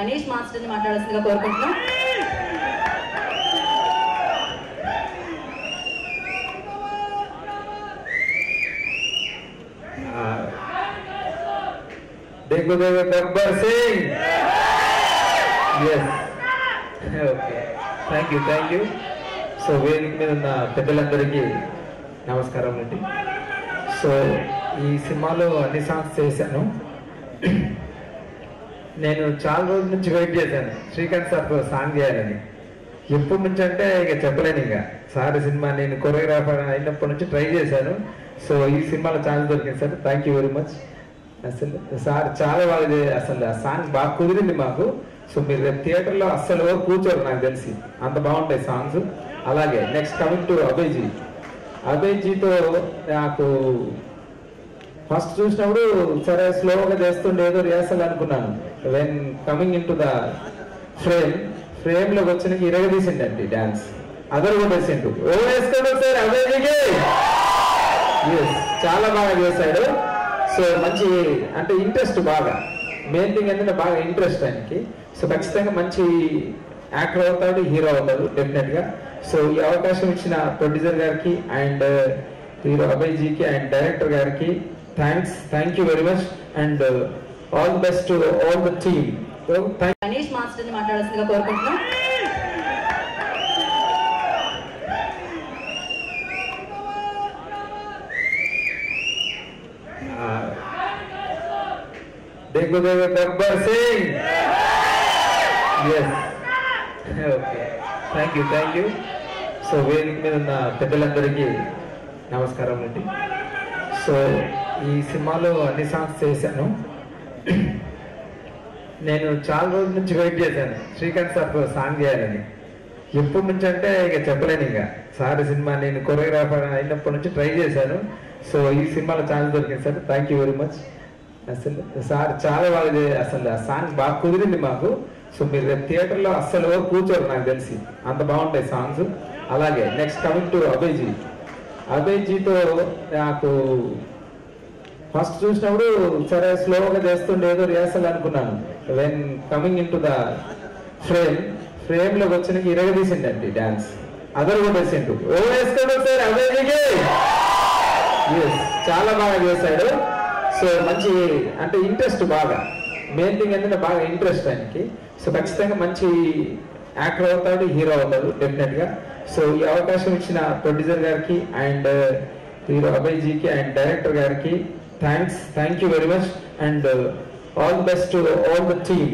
గణేష్ మాస్టర్ని మాట్లాడాల్సిందిగా కోరుకుంటున్నాం. Gabbar Singh. Yes. Okay. Thank you. So వేదిక మీద ఉన్న పెద్దలందరికీ నమస్కారం అండి. సో ఈ సినిమాలో అన్ని సాంగ్స్ చేశాను. నేను చాలా రోజుల నుంచి వెయిట్ చేశాను శ్రీకాంత్ సార్తో సాంగ్ చేయాలని. ఎప్పటి నుంచి అంటే ఇక చెప్పలేను. ఇక సార్ సినిమా నేను కొరియోగ్రాఫర్ అయినప్పటి నుంచి ట్రై చేశాను. సో ఈ సినిమాలో ఛాన్స్ దొరికింది sir. Thank you very much. అసలు సార్ చాలా బాగా అసలు ఆ సాంగ్ బాగా కుదిరింది మాకు. సో మీరు రేపు థియేటర్లో అస్సలు కూర్చోరు నాకు తెలిసి, అంత బాగుంటాయి సాంగ్స్. అలాగే నెక్స్ట్ కమింగ్ టు అభయ్జీతో నాకు ఫస్ట్ చూసినప్పుడు సరే స్లోగా చేస్తుండే ఏదో రిహార్సల్ అనుకున్నాను. When coming into the ఫ్రేమ్లోకి వచ్చిన ఇరగదీసిండండి డాన్స్. అదర్ కూడా వేసిండు. ఓ వేసుకోండి సార్ అభయ్జీకి. చాలా బాగా చేశాడు. సో మంచి అంటే ఇంట్రెస్ట్, బాగా మెయిన్ థింగ్ ఏంటంటే బాగా ఇంట్రెస్ట్ ఆయనకి. సో ఖచ్చితంగా మంచి యాక్టర్ అవుతాడు, హీరో అవుతాడు డెఫినెట్గా. సో ఈ అవకాశం ఇచ్చిన ప్రొడ్యూసర్ గారికి అండ్ హీరో అభయ్జీకి అండ్ డైరెక్టర్ గారికి thank you very much and all the best to all the team. Ganesh మాస్టర్ని మాట్లాడాల్సిందిగా కోరుకుంటున్నాం. Gabbar Singh. Yes. Okay. Thank you. So వేదిక మీద ఉన్న పెద్దలందరికీ నమస్కారం అండి. సో ఈ సినిమాలో అన్ని సాంగ్స్ చేశాను. నేను చాలా రోజుల నుంచి వెయిట్ చేశాను శ్రీకాంత్ సార్తో సాంగ్ చేయాలని. ఎప్పటి నుంచి అంటే ఇక చెప్పలేను. ఇక సార్ సినిమా నేను కొరియోగ్రాఫర్ అయినప్పటి నుంచి ట్రై చేశాను. సో ఈ సినిమాలో ఛాన్స్ దొరికింది sir. Thank you very much. అసలు సార్ చాలా బాగా అసలు ఆ సాంగ్ బాగా కుదిరింది మాకు. సో మీరు రేపు థియేటర్లో అస్సలు కూర్చోరు నాకు తెలిసి, అంత బాగుంటాయి సాంగ్స్. అలాగే నెక్స్ట్ కమింగ్ టు అభయ్జీతో నాకు ఫస్ట్ చూసినప్పుడు సరే స్లోగా చేస్తుండే ఏదో రిహార్సల్ అనుకున్నాను. When coming into the ఫ్రేమ్లోకి వచ్చిన ఇరగదీసిండండి డాన్స్. అదర్ కూడా వేసిండు. ఓ వేసుకోండి సార్ అభయ్జీకి. చాలా బాగా చేశాడు. సో మంచి అంటే ఇంట్రెస్ట్, బాగా మెయిన్ థింగ్ ఏంటంటే బాగా ఇంట్రెస్ట్ ఆయనకి. సో ఖచ్చితంగా మంచి యాక్టర్ అవుతాడు, హీరో అవుతాడు డెఫినెట్గా. సో ఈ అవకాశం ఇచ్చిన ప్రొడ్యూసర్ గారికి అండ్ హీరో అభయ్జీకి అండ్ డైరెక్టర్ గారికి thank you very much and all the best to all the team.